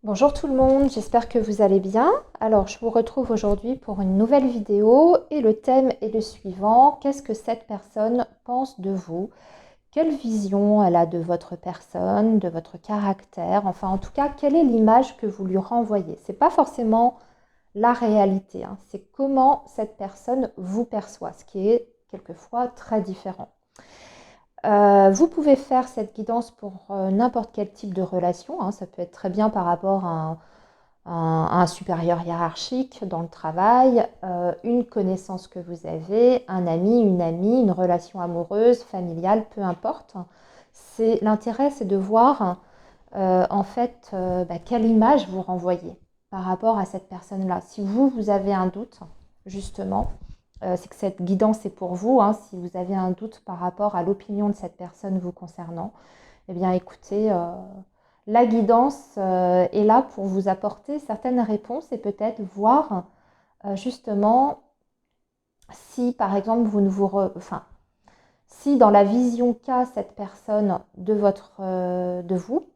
Bonjour tout le monde, j'espère que vous allez bien. Alors je vous retrouve aujourd'hui pour une nouvelle vidéo et le thème est le suivant. Qu'est-ce que cette personne pense de vous? Quelle vision elle a de votre personne, de votre caractère? Enfin en tout cas, quelle est l'image que vous lui renvoyez? C'est pas forcément la réalité, hein, c'est comment cette personne vous perçoit, ce qui est quelquefois très différent. Vous pouvez faire cette guidance pour n'importe quel type de relation, hein. Ça peut être très bien par rapport à un supérieur hiérarchique dans le travail, une connaissance que vous avez, un ami, une amie, une relation amoureuse, familiale, peu importe. L'intérêt, c'est de voir en fait quelle image vous renvoyez par rapport à cette personne-là. Si vous avez un doute, justement, c'est que cette guidance est pour vous, hein. Si vous avez un doute par rapport à l'opinion de cette personne vous concernant, eh bien écoutez, la guidance est là pour vous apporter certaines réponses et peut-être voir justement si par exemple vous ne vous... Enfin, si dans la vision qu'a cette personne de vous,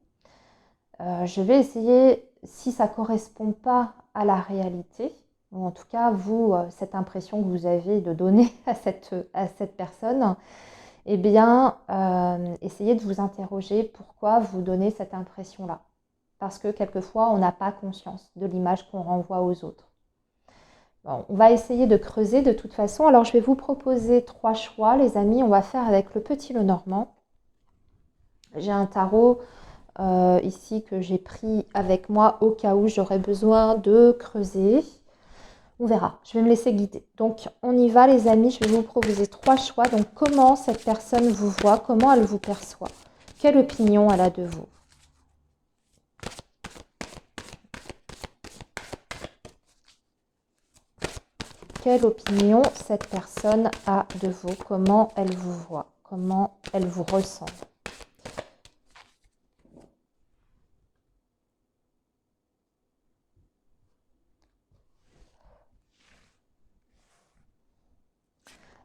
je vais essayer, si ça ne correspond pas à la réalité, ou en tout cas vous, cette impression que vous avez de donner à cette personne, eh bien, essayez de vous interroger pourquoi vous donnez cette impression-là. Parce que quelquefois, on n'a pas conscience de l'image qu'on renvoie aux autres. Bon, on va essayer de creuser de toute façon. Alors, je vais vous proposer 3 choix, les amis. On va faire avec le petit Lenormand. J'ai un tarot ici que j'ai pris avec moi au cas où j'aurais besoin de creuser. On verra, je vais me laisser guider. Donc, on y va les amis, je vais vous proposer 3 choix. Donc, comment cette personne vous voit, comment elle vous perçoit, quelle opinion elle a de vous. Quelle opinion cette personne a de vous, comment elle vous voit, comment elle vous ressent.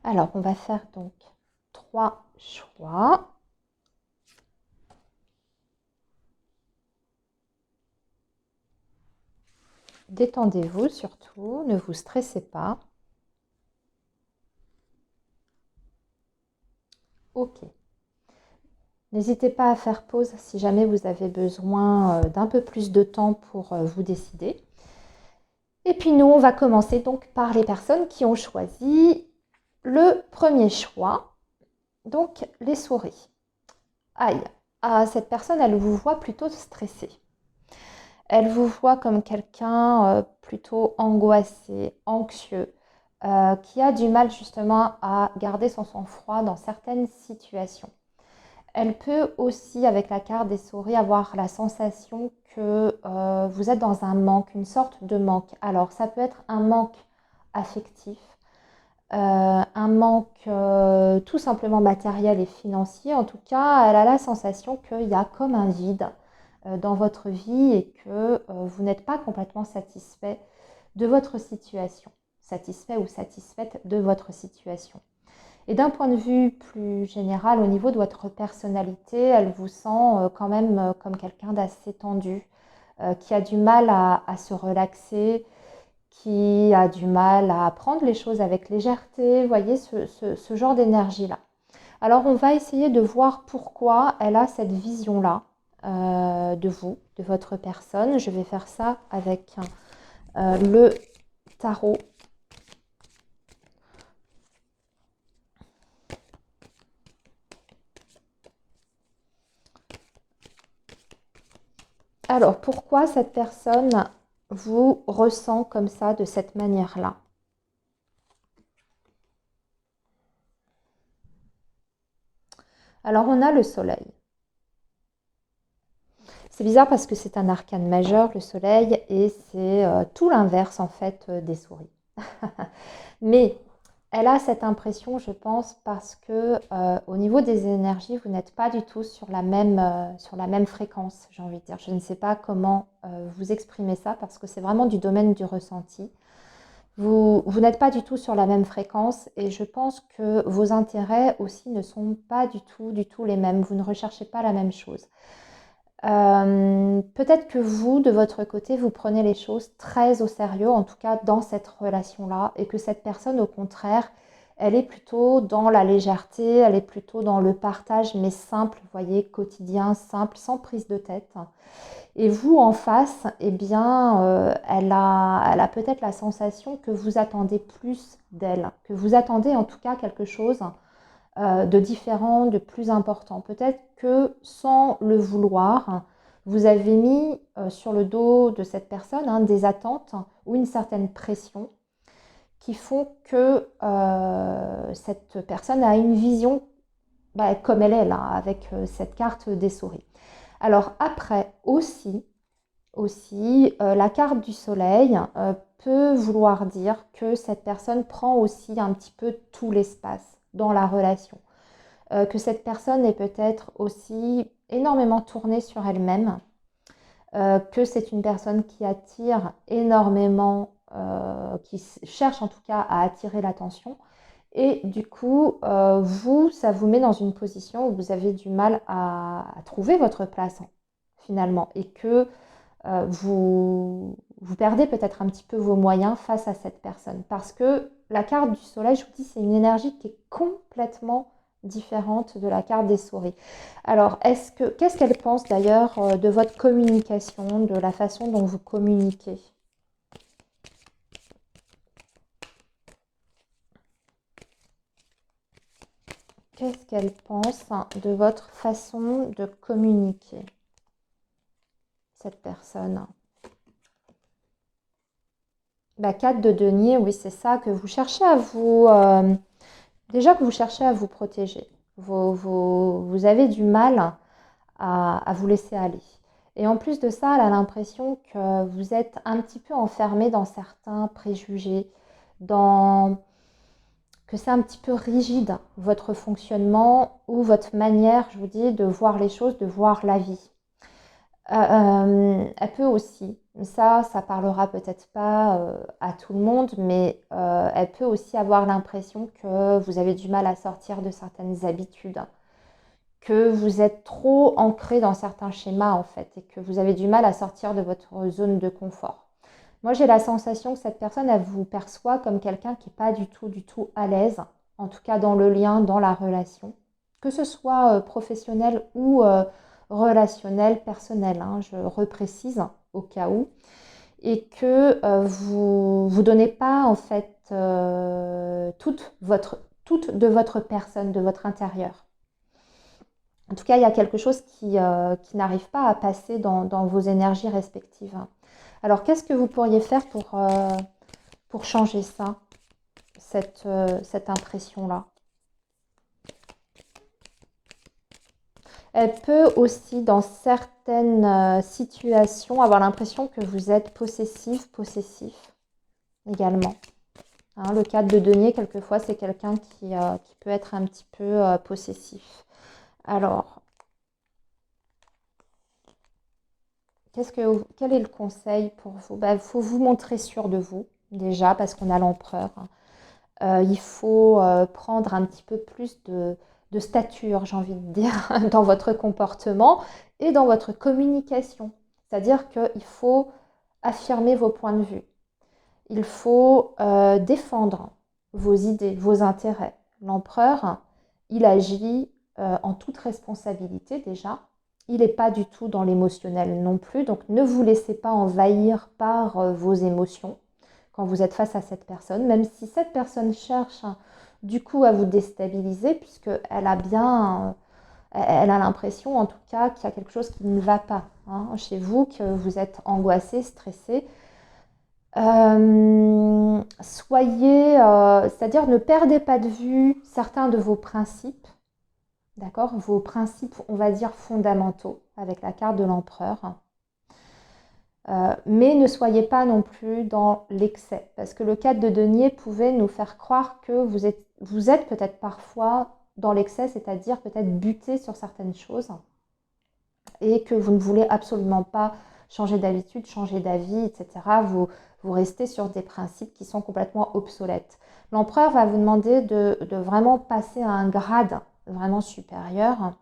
Alors, on va faire donc 3 choix. Détendez-vous surtout, ne vous stressez pas. Ok. N'hésitez pas à faire pause si jamais vous avez besoin d'un peu plus de temps pour vous décider. Et puis nous, on va commencer donc par les personnes qui ont choisi le premier choix, donc les souris. Aïe, cette personne, elle vous voit plutôt stressée. Elle vous voit comme quelqu'un plutôt angoissé, anxieux, qui a du mal justement à garder son sang-froid dans certaines situations. Elle peut aussi, avec la carte des souris, avoir la sensation que vous êtes dans un manque, une sorte de manque. Alors, ça peut être un manque affectif, un manque tout simplement matériel et financier. En tout cas, elle a la sensation qu'il y a comme un vide dans votre vie et que vous n'êtes pas complètement satisfait de votre situation, satisfait ou satisfaite de votre situation. Et d'un point de vue plus général, au niveau de votre personnalité, elle vous sent quand même comme quelqu'un d'assez tendu, qui a du mal à se relaxer, qui a du mal à prendre les choses avec légèreté. Vous voyez, ce genre d'énergie-là. Alors, on va essayer de voir pourquoi elle a cette vision-là de vous, de votre personne. Je vais faire ça avec le tarot. Alors, pourquoi cette personne vous ressent comme ça, de cette manière-là? Alors, on a le soleil. C'est bizarre parce que c'est un arcane majeur, le soleil, et c'est tout l'inverse en fait des souris. Mais elle a cette impression, je pense, parce que au niveau des énergies, vous n'êtes pas du tout sur la même fréquence, j'ai envie de dire. Je ne sais pas comment vous exprimer ça parce que c'est vraiment du domaine du ressenti. Vous n'êtes pas du tout sur la même fréquence et je pense que vos intérêts aussi ne sont pas du tout les mêmes. Vous ne recherchez pas la même chose. Peut-être que vous, de votre côté, vous prenez les choses très au sérieux, en tout cas dans cette relation-là, et que cette personne, au contraire, elle est plutôt dans la légèreté, elle est plutôt dans le partage, mais simple, vous voyez, quotidien, simple, sans prise de tête. Et vous, en face, eh bien, elle a peut-être la sensation que vous attendez plus d'elle, que vous attendez en tout cas quelque chose de différent, de plus important. Peut-être que sans le vouloir, vous avez mis sur le dos de cette personne des attentes ou une certaine pression qui font que cette personne a une vision comme elle est là, avec cette carte des souris. Alors après aussi, la carte du soleil peut vouloir dire que cette personne prend aussi un petit peu tout l'espace dans la relation. Que cette personne est peut-être aussi énormément tournée sur elle-même, que c'est une personne qui attire énormément, qui cherche en tout cas à attirer l'attention. Et du coup, vous, ça vous met dans une position où vous avez du mal à trouver votre place finalement et que vous perdez peut-être un petit peu vos moyens face à cette personne. Parce que la carte du soleil, je vous dis, c'est une énergie qui est complètement différente de la carte des souris. Alors, qu'est-ce qu'elle pense d'ailleurs de votre communication, de la façon dont vous communiquez? Qu'est-ce qu'elle pense de votre façon de communiquer, cette personne? 4 de denier, oui, c'est ça, que vous cherchez à vous... déjà que vous cherchez à vous protéger. Vous avez du mal à vous laisser aller. Et en plus de ça, elle a l'impression que vous êtes un petit peu enfermé dans certains préjugés, que c'est un petit peu rigide, votre fonctionnement ou votre manière, je vous dis, de voir les choses, de voir la vie. Elle peut aussi, ça parlera peut-être pas à tout le monde, mais elle peut aussi avoir l'impression que vous avez du mal à sortir de certaines habitudes, que vous êtes trop ancré dans certains schémas en fait, et que vous avez du mal à sortir de votre zone de confort. Moi, j'ai la sensation que cette personne, elle vous perçoit comme quelqu'un qui n'est pas du tout à l'aise, en tout cas dans le lien, dans la relation, que ce soit professionnel ou relationnel, personnel, je reprécise au cas où, et que vous ne donnez pas en fait toute de votre personne, de votre intérieur. En tout cas, il y a quelque chose qui n'arrive pas à passer dans vos énergies respectives. Alors, qu'est-ce que vous pourriez faire pour changer ça, cette impression-là? Elle peut aussi, dans certaines situations, avoir l'impression que vous êtes possessif également. Le 4 de denier, quelquefois, c'est quelqu'un qui peut être un petit peu possessif. Alors, quel est le conseil pour vous? Il faut vous montrer sûr de vous, déjà, parce qu'on a l'empereur. Il faut prendre un petit peu plus de stature, j'ai envie de dire, dans votre comportement et dans votre communication. C'est-à-dire qu'il faut affirmer vos points de vue. Il faut défendre vos idées, vos intérêts. L'empereur, il agit en toute responsabilité déjà. Il n'est pas du tout dans l'émotionnel non plus. Donc ne vous laissez pas envahir par vos émotions quand vous êtes face à cette personne, même si cette personne cherche du coup à vous déstabiliser, puisqu'elle a bien, elle a l'impression en tout cas qu'il y a quelque chose qui ne va pas chez vous, que vous êtes angoissé, stressé. C'est-à-dire ne perdez pas de vue certains de vos principes, d'accord? Vos principes, on va dire, fondamentaux, avec la carte de l'empereur. Mais ne soyez pas non plus dans l'excès, parce que le 4 de denier pouvait nous faire croire que vous êtes peut-être parfois dans l'excès, c'est-à-dire peut-être buté sur certaines choses, et que vous ne voulez absolument pas changer d'habitude, changer d'avis, etc. Vous restez sur des principes qui sont complètement obsolètes. L'empereur va vous demander de vraiment passer à un grade vraiment supérieur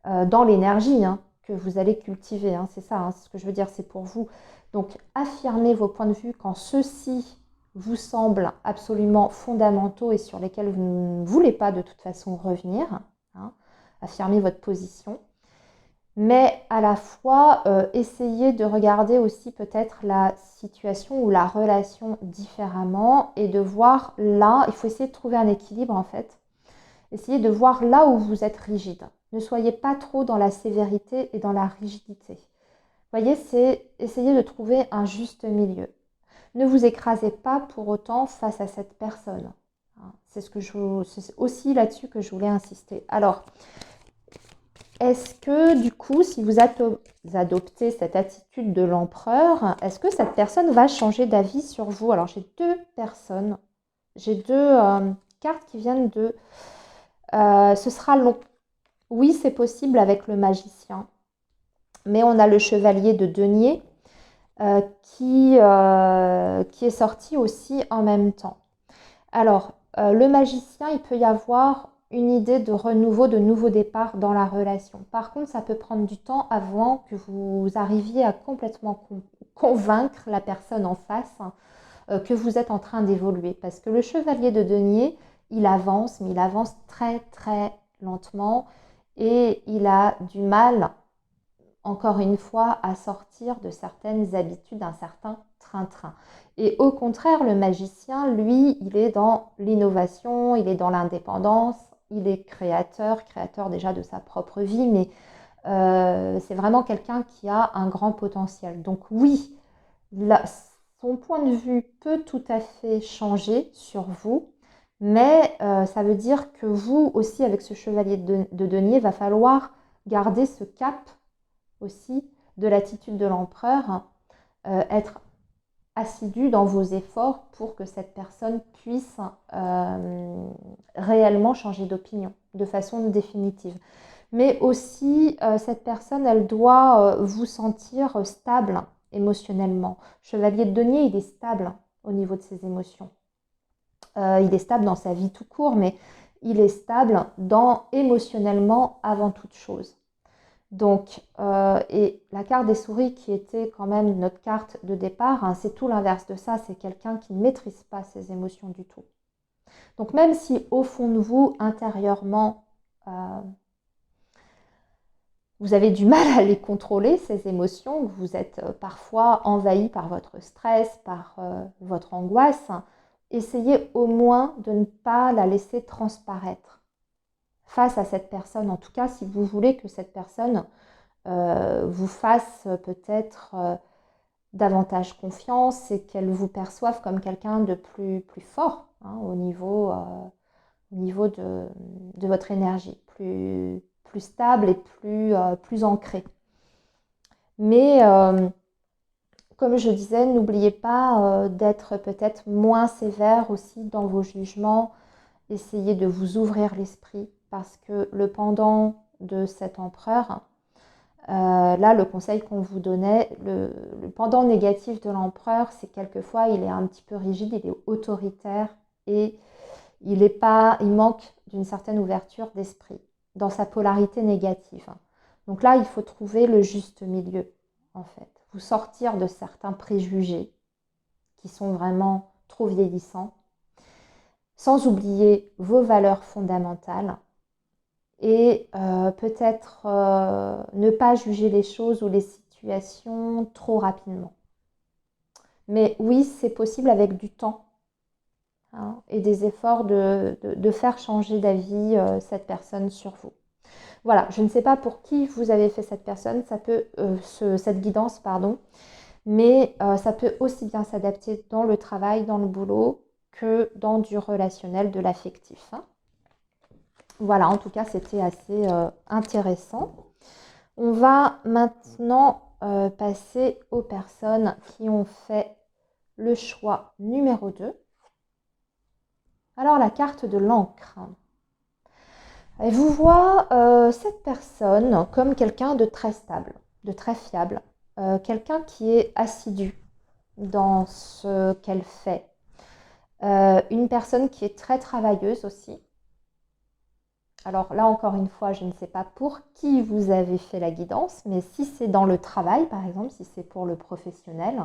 dans l'énergie que vous allez cultiver, hein, c'est ça, hein, c'est ce que je veux dire, c'est pour vous. Donc, affirmez vos points de vue quand ceux-ci vous semblent absolument fondamentaux et sur lesquels vous ne voulez pas de toute façon revenir. Hein. Affirmez votre position. Mais à la fois, essayez de regarder aussi peut-être la situation ou la relation différemment et de voir là, il faut essayer de trouver un équilibre en fait. Essayez de voir là où vous êtes rigide. Ne soyez pas trop dans la sévérité et dans la rigidité. Vous voyez, c'est essayer de trouver un juste milieu. Ne vous écrasez pas pour autant face à cette personne. C'est aussi là-dessus que je voulais insister. Alors, est-ce que du coup, si vous adoptez cette attitude de l'empereur, est-ce que cette personne va changer d'avis sur vous? Alors, j'ai deux personnes, j'ai deux cartes qui viennent de... ce sera long. Oui, c'est possible avec le magicien, mais on a le chevalier de denier qui est sorti aussi en même temps. Alors, le magicien, il peut y avoir une idée de renouveau, de nouveau départ dans la relation. Par contre, ça peut prendre du temps avant que vous arriviez à complètement convaincre la personne en face que vous êtes en train d'évoluer. Parce que le chevalier de denier, il avance, mais il avance très très lentement et il a du mal, encore une fois, à sortir de certaines habitudes, d'un certain train-train. Et au contraire, le magicien, lui, il est dans l'innovation, il est dans l'indépendance, il est créateur déjà de sa propre vie, mais c'est vraiment quelqu'un qui a un grand potentiel. Donc oui, son point de vue peut tout à fait changer sur vous, mais ça veut dire que vous aussi, avec ce chevalier de denier, va falloir garder ce cap aussi de l'attitude de l'empereur, être assidu dans vos efforts pour que cette personne puisse réellement changer d'opinion de façon définitive. Mais aussi, cette personne, elle doit vous sentir stable émotionnellement. Chevalier de denier, il est stable au niveau de ses émotions. Il est stable dans sa vie tout court, mais il est stable émotionnellement avant toute chose. Donc, et la carte des souris qui était quand même notre carte de départ, hein, c'est tout l'inverse de ça, c'est quelqu'un qui ne maîtrise pas ses émotions du tout. Donc même si au fond de vous, intérieurement, vous avez du mal à les contrôler, ces émotions, que vous êtes parfois envahi par votre stress, par votre angoisse, essayez au moins de ne pas la laisser transparaître face à cette personne. En tout cas, si vous voulez que cette personne vous fasse peut-être davantage confiance et qu'elle vous perçoive comme quelqu'un de plus fort hein, au niveau de votre énergie, plus stable et plus ancré. Mais comme je disais, n'oubliez pas d'être peut-être moins sévère aussi dans vos jugements. Essayez de vous ouvrir l'esprit parce que le pendant de cet empereur, là, le conseil qu'on vous donnait, le pendant négatif de l'empereur, c'est quelquefois il est un petit peu rigide, il est autoritaire et il manque d'une certaine ouverture d'esprit dans sa polarité négative. Donc là, il faut trouver le juste milieu, en fait. Vous sortir de certains préjugés qui sont vraiment trop vieillissants, sans oublier vos valeurs fondamentales et peut-être ne pas juger les choses ou les situations trop rapidement. Mais oui, c'est possible avec du temps hein, et des efforts de faire changer d'avis cette personne sur vous. Voilà, je ne sais pas pour qui vous avez fait cette personne, cette guidance, pardon, mais ça peut aussi bien s'adapter dans le travail, dans le boulot, que dans du relationnel, de l'affectif. Hein. Voilà, en tout cas, c'était assez intéressant. On va maintenant passer aux personnes qui ont fait le choix numéro 2. Alors, la carte de l'encre. Elle vous voit cette personne comme quelqu'un de très stable, de très fiable, quelqu'un qui est assidu dans ce qu'elle fait, une personne qui est très travailleuse aussi. Alors là, encore une fois, je ne sais pas pour qui vous avez fait la guidance, mais si c'est dans le travail, par exemple, si c'est pour le professionnel,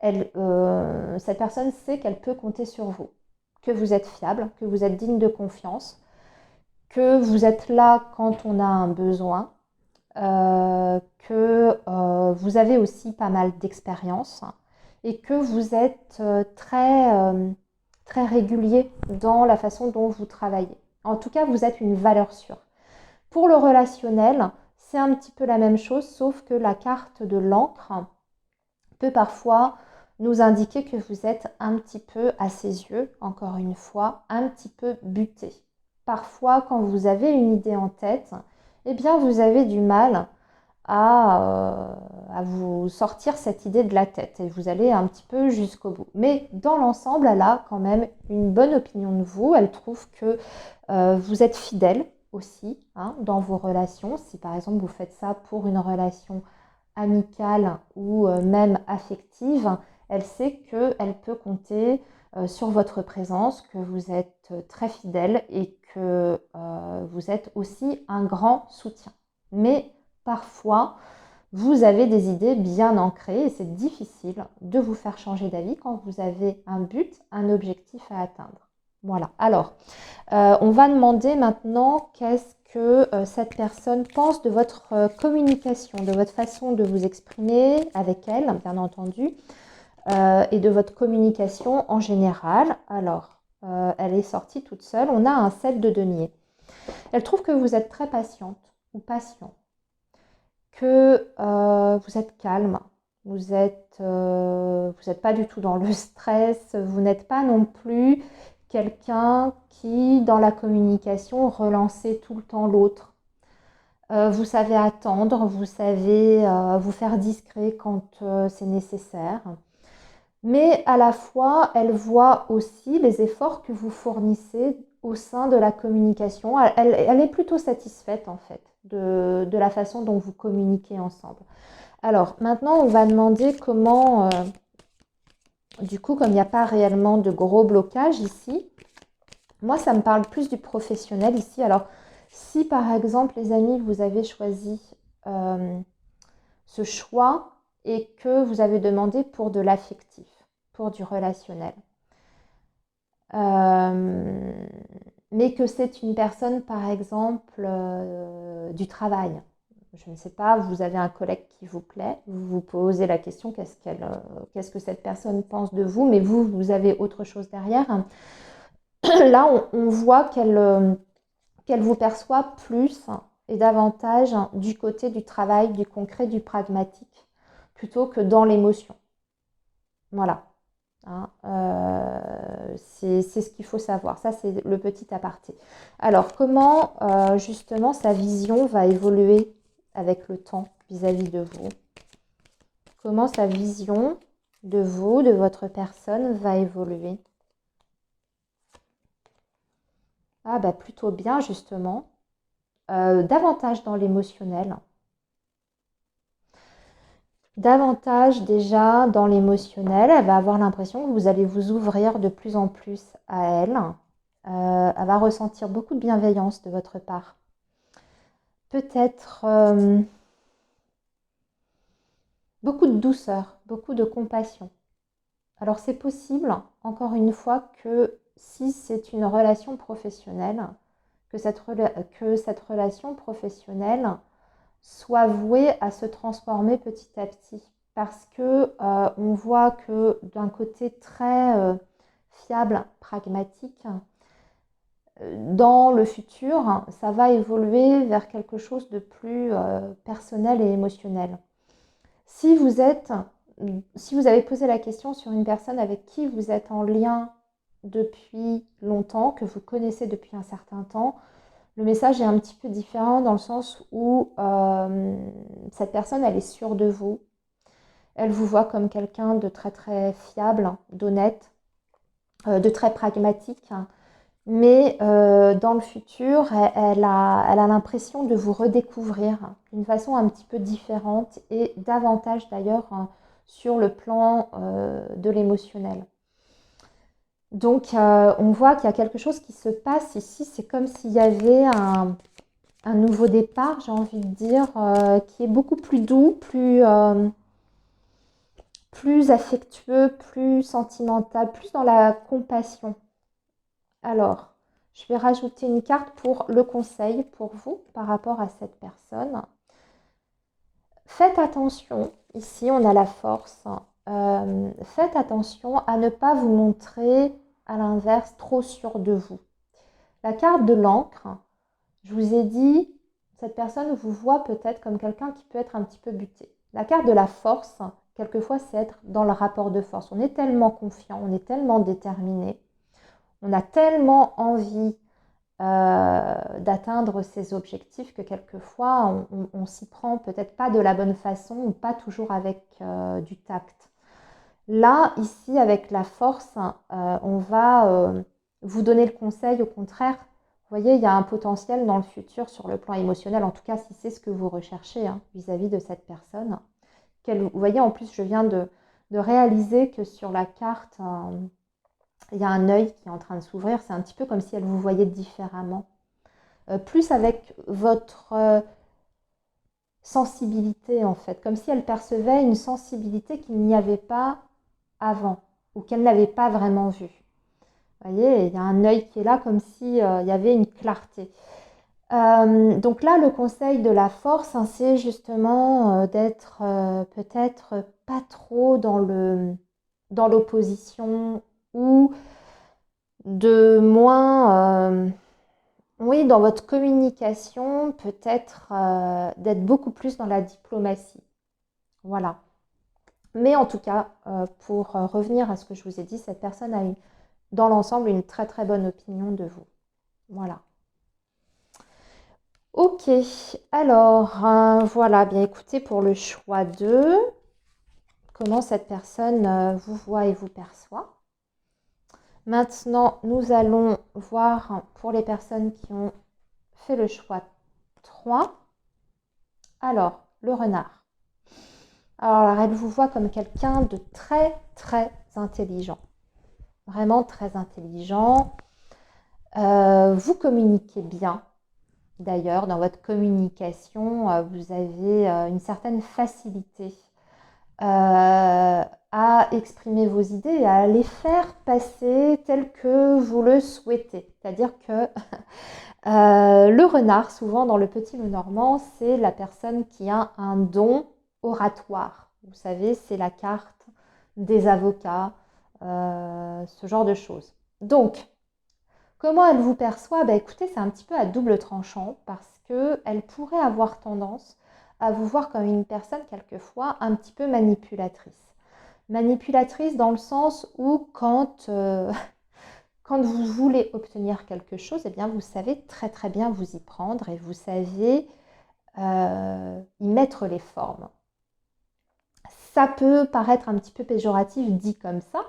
cette personne sait qu'elle peut compter sur vous, que vous êtes fiable, que vous êtes digne de confiance, que vous êtes là quand on a un besoin, que vous avez aussi pas mal d'expérience et que vous êtes très régulier dans la façon dont vous travaillez. En tout cas, vous êtes une valeur sûre. Pour le relationnel, c'est un petit peu la même chose, sauf que la carte de l'encre peut parfois nous indiquer que vous êtes un petit peu, à ses yeux, encore une fois, un petit peu buté. Parfois, quand vous avez une idée en tête, eh bien, vous avez du mal à vous sortir cette idée de la tête et vous allez un petit peu jusqu'au bout. Mais dans l'ensemble, elle a quand même une bonne opinion de vous. Elle trouve que vous êtes fidèle aussi dans vos relations. Si par exemple vous faites ça pour une relation amicale ou même affective, elle sait qu'elle peut compter sur votre présence, que vous êtes très fidèle et que vous êtes aussi un grand soutien. Mais parfois, vous avez des idées bien ancrées et c'est difficile de vous faire changer d'avis quand vous avez un but, un objectif à atteindre. Voilà. Alors, on va demander maintenant qu'est-ce que cette personne pense de votre communication, de votre façon de vous exprimer avec elle, bien entendu, et de votre communication en général. Alors, elle est sortie toute seule. On a un 7 de denier. Elle trouve que vous êtes très patiente ou patient, que vous êtes calme, vous n'êtes pas du tout dans le stress, vous n'êtes pas non plus quelqu'un qui, dans la communication, relançait tout le temps l'autre. Vous savez attendre, vous savez vous faire discret quand c'est nécessaire. Mais à la fois, elle voit aussi les efforts que vous fournissez au sein de la communication. Elle est plutôt satisfaite en fait de la façon dont vous communiquez ensemble. Alors maintenant, on va demander comment, du coup, comme il n'y a pas réellement de gros blocage ici, moi ça me parle plus du professionnel ici. Alors si par exemple les amis, vous avez choisi ce choix et que vous avez demandé pour de l'affectif, pour du relationnel. Mais que c'est une personne, par exemple, du travail. Je ne sais pas, vous avez un collègue qui vous plaît, vous vous posez la question qu'est-ce que cette personne pense de vous, mais vous avez autre chose derrière. Là, on voit qu'elle vous perçoit plus et davantage du côté du travail, du concret, du pragmatique, plutôt que dans l'émotion. Voilà. C'est ce qu'il faut savoir. Ça, c'est le petit aparté. Alors, comment justement sa vision va évoluer avec le temps vis-à-vis de vous? Comment sa vision de vous, de votre personne va évoluer? Ah, bah plutôt bien justement. Davantage dans l'émotionnel. Davantage déjà dans l'émotionnel, elle va avoir l'impression que vous allez vous ouvrir de plus en plus à elle. Elle va ressentir beaucoup de bienveillance de votre part. Peut-être beaucoup de douceur, beaucoup de compassion. Alors c'est possible, encore une fois, que si c'est une relation professionnelle, que cette relation professionnelle soit vouée à se transformer petit à petit. Parce que on voit que d'un côté très fiable, pragmatique, dans le futur, ça va évoluer vers quelque chose de plus personnel et émotionnel. Si vous avez posé la question sur une personne avec qui vous êtes en lien depuis longtemps, que vous connaissez depuis un certain temps, le message est un petit peu différent dans le sens où cette personne, elle est sûre de vous. Elle vous voit comme quelqu'un de très très fiable, d'honnête, de très pragmatique. Mais dans le futur, elle a l'impression de vous redécouvrir d'une façon un petit peu différente et davantage d'ailleurs sur le plan de l'émotionnel. Donc, on voit qu'il y a quelque chose qui se passe ici. C'est comme s'il y avait un nouveau départ, j'ai envie de dire, qui est beaucoup plus doux, plus affectueux, plus sentimental, plus dans la compassion. Alors, je vais rajouter une carte pour le conseil pour vous par rapport à cette personne. Faites attention, ici on a la force, faites attention à ne pas vous montrer à l'inverse trop sûr de vous. La carte de l'encre, je vous ai dit, cette personne vous voit peut-être comme quelqu'un qui peut être un petit peu buté. La carte de la force, quelquefois c'est être dans le rapport de force. On est tellement confiant, on est tellement déterminé, on a tellement envie d'atteindre ses objectifs que quelquefois on s'y prend peut-être pas de la bonne façon ou pas toujours avec du tact. Là, ici, avec la force, on va vous donner le conseil, au contraire. Vous voyez, il y a un potentiel dans le futur sur le plan émotionnel, en tout cas si c'est ce que vous recherchez vis-à-vis de cette personne. Vous voyez, en plus, je viens de réaliser que sur la carte, il y a un œil qui est en train de s'ouvrir. C'est un petit peu comme si elle vous voyait différemment. Plus avec votre sensibilité, en fait. Comme si elle percevait une sensibilité qu'il n'y avait pas avant ou qu'elle n'avait pas vraiment vue. Vous voyez, il y a un œil qui est là comme si il y avait une clarté. Donc là, le conseil de la force, c'est justement d'être peut-être pas trop dans l'opposition ou de moins, oui, dans votre communication, peut-être d'être beaucoup plus dans la diplomatie. Voilà. Mais en tout cas, pour revenir à ce que je vous ai dit, cette personne a dans l'ensemble une très très bonne opinion de vous. Voilà. Ok, alors voilà, bien écoutez, pour le choix 2, comment cette personne vous voit et vous perçoit. Maintenant, nous allons voir pour les personnes qui ont fait le choix 3. Alors, le renard. Alors, elle vous voit comme quelqu'un de très très intelligent. Vraiment très intelligent. Vous communiquez bien. D'ailleurs, dans votre communication, vous avez une certaine facilité à exprimer vos idées et à les faire passer telles que vous le souhaitez. C'est-à-dire que le renard, souvent dans le petit Lenormand, c'est la personne qui a un don oratoire. Vous savez, c'est la carte des avocats, ce genre de choses. Donc, comment elle vous perçoit? Écoutez, c'est un petit peu à double tranchant parce qu'elle pourrait avoir tendance à vous voir comme une personne quelquefois un petit peu manipulatrice. Manipulatrice dans le sens où quand vous voulez obtenir quelque chose, eh bien vous savez très très bien vous y prendre et vous savez y mettre les formes. Ça peut paraître un petit peu péjoratif dit comme ça,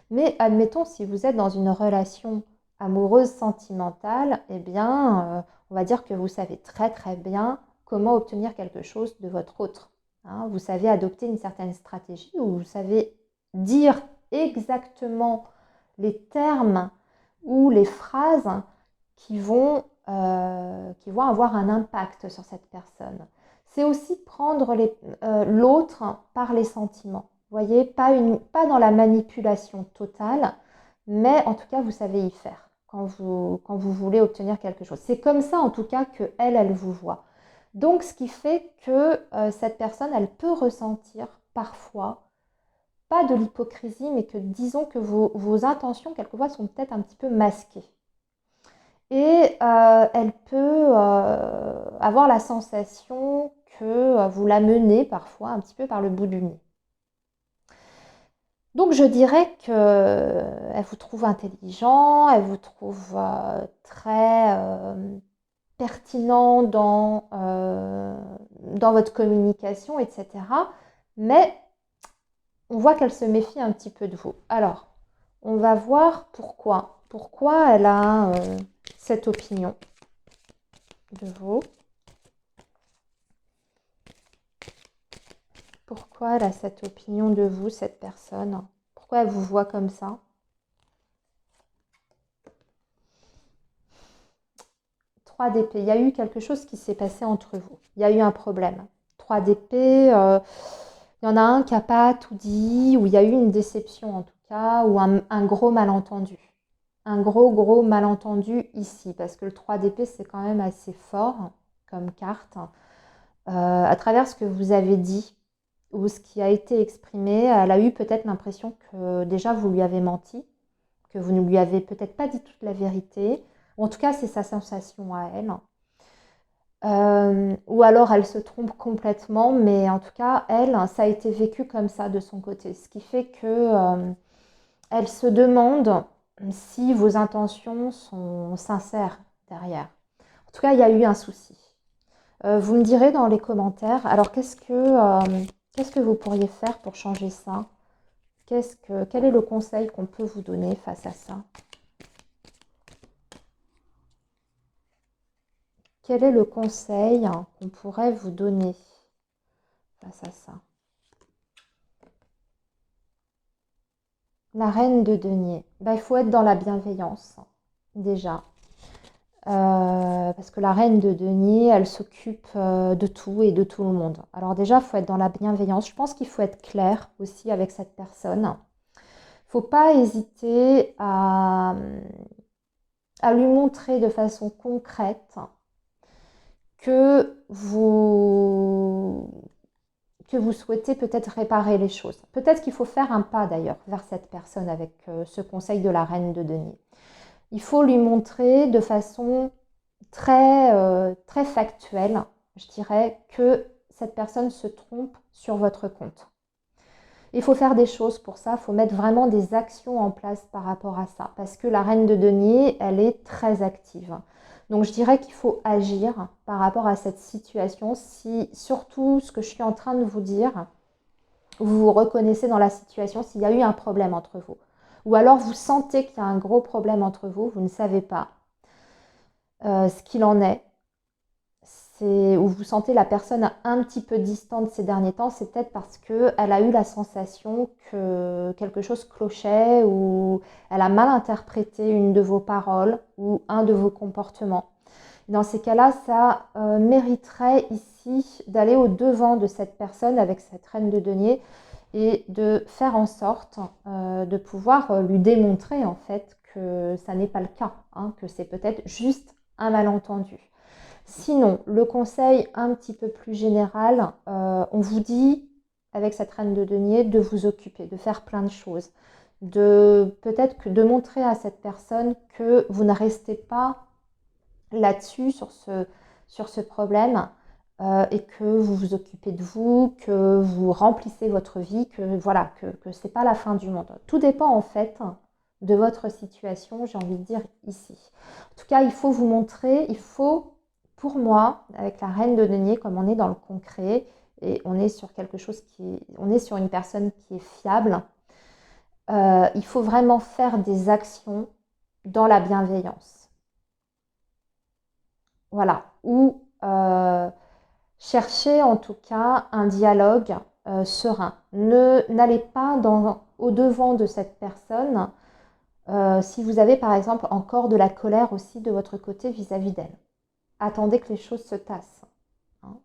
mais admettons si vous êtes dans une relation amoureuse, sentimentale, eh bien on va dire que vous savez très très bien comment obtenir quelque chose de votre autre. Vous savez adopter une certaine stratégie ou vous savez dire exactement les termes ou les phrases qui vont avoir un impact sur cette personne. C'est aussi prendre l'autre par les sentiments. Vous voyez, pas dans la manipulation totale, mais en tout cas, vous savez y faire quand vous voulez obtenir quelque chose. C'est comme ça, en tout cas, qu'elle vous voit. Donc, ce qui fait que cette personne, elle peut ressentir parfois, pas de l'hypocrisie, mais que disons que vos intentions, quelquefois, sont peut-être un petit peu masquées. Et elle peut avoir la sensation que vous la menez parfois un petit peu par le bout du nez. Donc je dirais qu'elle vous trouve intelligent, elle vous trouve très pertinent dans votre communication, etc. Mais on voit qu'elle se méfie un petit peu de vous. Alors, on va voir pourquoi. Pourquoi elle a cette opinion de vous. Pourquoi elle a cette opinion de vous, cette personne? Pourquoi elle vous voit comme ça? 3 d'épée. Il y a eu quelque chose qui s'est passé entre vous. Il y a eu un problème. 3 d'épée, il y en a un qui n'a pas tout dit, ou il y a eu une déception en tout cas, ou un gros malentendu. Un gros malentendu ici, parce que le 3 d'épée, c'est quand même assez fort comme carte. À travers ce que vous avez dit, ou ce qui a été exprimé, elle a eu peut-être l'impression que déjà vous lui avez menti, que vous ne lui avez peut-être pas dit toute la vérité, ou en tout cas c'est sa sensation à elle. Ou alors elle se trompe complètement, mais en tout cas elle, ça a été vécu comme ça de son côté, ce qui fait que elle se demande si vos intentions sont sincères derrière. En tout cas, il y a eu un souci. Vous me direz dans les commentaires, alors qu'est-ce que vous pourriez faire pour changer ça? Quel est le conseil qu'on peut vous donner face à ça? Quel est le conseil qu'on pourrait vous donner face à ça? La reine de denier. Il faut être dans la bienveillance, déjà. Parce que la reine de denier, elle s'occupe de tout et de tout le monde. Alors déjà, il faut être dans la bienveillance. Je pense qu'il faut être clair aussi avec cette personne. Il ne faut pas hésiter à lui montrer de façon concrète que vous souhaitez peut-être réparer les choses. Peut-être qu'il faut faire un pas d'ailleurs vers cette personne avec ce conseil de la reine de denier. Il faut lui montrer de façon très factuelle, je dirais, que cette personne se trompe sur votre compte. Il faut faire des choses pour ça, il faut mettre vraiment des actions en place par rapport à ça, parce que la reine de denier, elle est très active. Donc je dirais qu'il faut agir par rapport à cette situation, si surtout ce que je suis en train de vous dire, vous vous reconnaissez dans la situation, s'il y a eu un problème entre vous. Ou alors vous sentez qu'il y a un gros problème entre vous, vous ne savez pas ce qu'il en est, où vous sentez la personne un petit peu distante ces derniers temps, c'est peut-être parce qu'elle a eu la sensation que quelque chose clochait ou elle a mal interprété une de vos paroles ou un de vos comportements. Dans ces cas-là, ça mériterait ici d'aller au-devant de cette personne avec cette reine de denier et de faire en sorte de pouvoir lui démontrer en fait que ça n'est pas le cas, hein, que c'est peut-être juste un malentendu. Sinon, le conseil un petit peu plus général, on vous dit avec cette reine de denier de vous occuper, de faire plein de choses, peut-être que de montrer à cette personne que vous ne restez pas là-dessus, sur ce problème, et que vous vous occupez de vous, que vous remplissez votre vie, que voilà, que ce n'est pas la fin du monde. Tout dépend en fait de votre situation, j'ai envie de dire ici. En tout cas, il faut vous montrer, pour moi, avec la reine de denier, comme on est dans le concret, et on est sur quelque chose on est sur une personne qui est fiable, il faut vraiment faire des actions dans la bienveillance. Voilà, ou chercher en tout cas un dialogue serein. N'allez pas au-devant de cette personne si vous avez par exemple encore de la colère aussi de votre côté vis-à-vis d'elle. Attendez que les choses se tassent. Hein,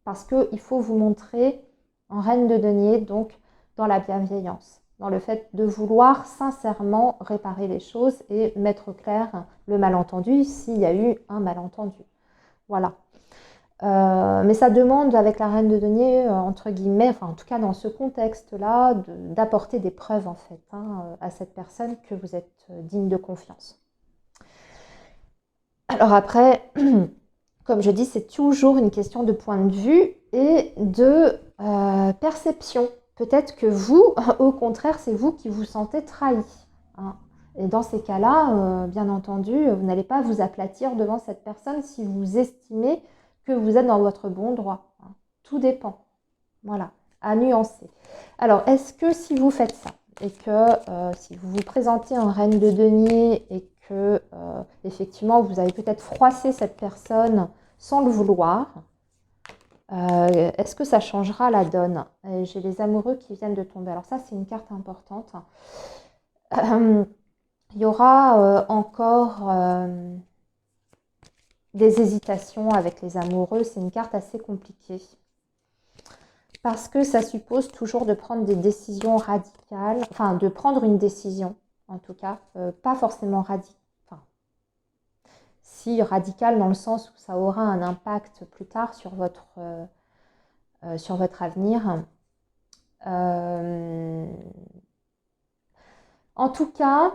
parce qu'il faut vous montrer en reine de denier, donc dans la bienveillance, dans le fait de vouloir sincèrement réparer les choses et mettre au clair le malentendu s'il y a eu un malentendu. Voilà. Mais ça demande avec la reine de denier, entre guillemets, enfin en tout cas dans ce contexte-là, d'apporter des preuves en fait à cette personne que vous êtes digne de confiance. Alors après, comme je dis, c'est toujours une question de point de vue et de perception. Peut-être que vous, au contraire, c'est vous qui vous sentez trahi. Hein. Et dans ces cas-là, bien entendu, vous n'allez pas vous aplatir devant cette personne si vous estimez que vous êtes dans votre bon droit. Hein. Tout dépend. Voilà, à nuancer. Alors, est-ce que si vous faites ça, et que si vous vous présentez en reine de denier et que effectivement vous avez peut-être froissé cette personne sans le vouloir, est-ce que ça changera la donne? J'ai les amoureux qui viennent de tomber. Alors ça, c'est une carte importante. Il y aura encore des hésitations avec les amoureux. C'est une carte assez compliquée. Parce que ça suppose toujours de prendre des décisions radicales, enfin de prendre une décision en tout cas, pas forcément radicale. Enfin, si radicale dans le sens où ça aura un impact plus tard sur votre avenir. En tout cas,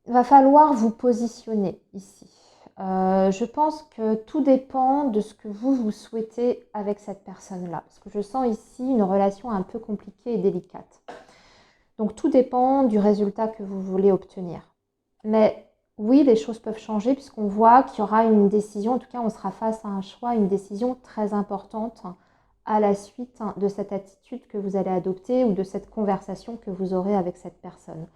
il va falloir vous positionner ici. Je pense que tout dépend de ce que vous souhaitez avec cette personne-là. Parce que je sens ici une relation un peu compliquée et délicate. Donc tout dépend du résultat que vous voulez obtenir. Mais oui, les choses peuvent changer puisqu'on voit qu'il y aura une décision, en tout cas on sera face à un choix, une décision très importante à la suite de cette attitude que vous allez adopter ou de cette conversation que vous aurez avec cette personne.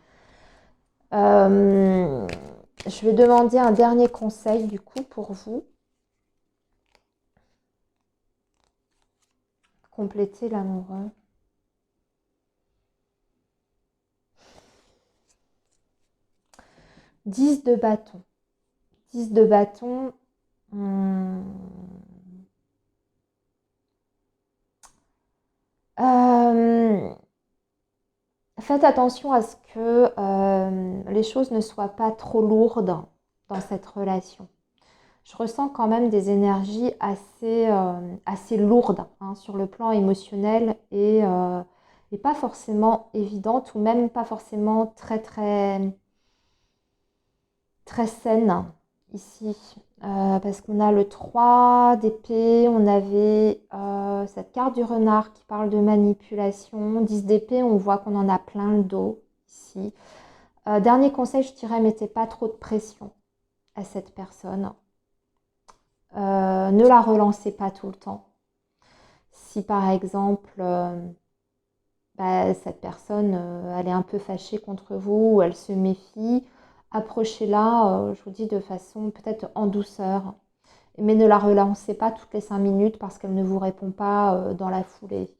Je vais demander un dernier conseil du coup pour vous. Compléter l'amoureux. Dix de bâton. 10 de bâton. Faites attention à ce que les choses ne soient pas trop lourdes dans cette relation. Je ressens quand même des énergies assez lourdes sur le plan émotionnel et pas forcément évidentes ou même pas forcément très saines ici. Parce qu'on a le 3 d'épée, on avait cette carte du renard qui parle de manipulation. 10 d'épée, on voit qu'on en a plein le dos ici. Dernier conseil, je dirais, mettez pas trop de pression à cette personne. Ne la relancez pas tout le temps. Si par exemple, cette personne, elle est un peu fâchée contre vous ou elle se méfie, approchez-la, je vous dis, de façon peut-être en douceur. Mais ne la relancez pas toutes les 5 minutes parce qu'elle ne vous répond pas dans la foulée.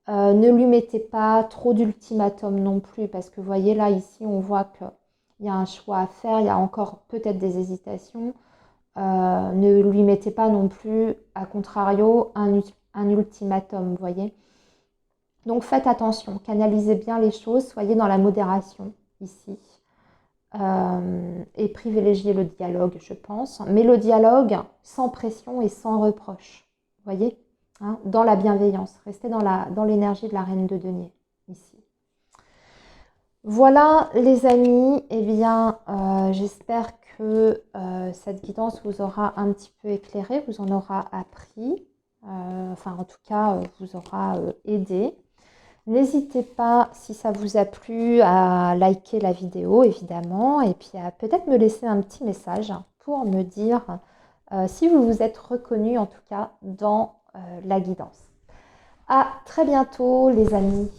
Ne lui mettez pas trop d'ultimatum non plus parce que vous voyez là, ici, on voit qu'il y a un choix à faire, il y a encore peut-être des hésitations. Ne lui mettez pas non plus, à contrario, un ultimatum, vous voyez. Donc faites attention, canalisez bien les choses, soyez dans la modération ici. Et privilégiez le dialogue, je pense. Mais le dialogue sans pression et sans reproche, vous voyez, dans la bienveillance. Restez dans l'énergie de la reine de denier, ici. Voilà les amis, eh bien j'espère que cette guidance vous aura un petit peu éclairé, vous en aura appris, enfin en tout cas vous aura aidé. N'hésitez pas, si ça vous a plu, à liker la vidéo évidemment et puis à peut-être me laisser un petit message pour me dire si vous vous êtes reconnu en tout cas dans la guidance. À très bientôt les amis.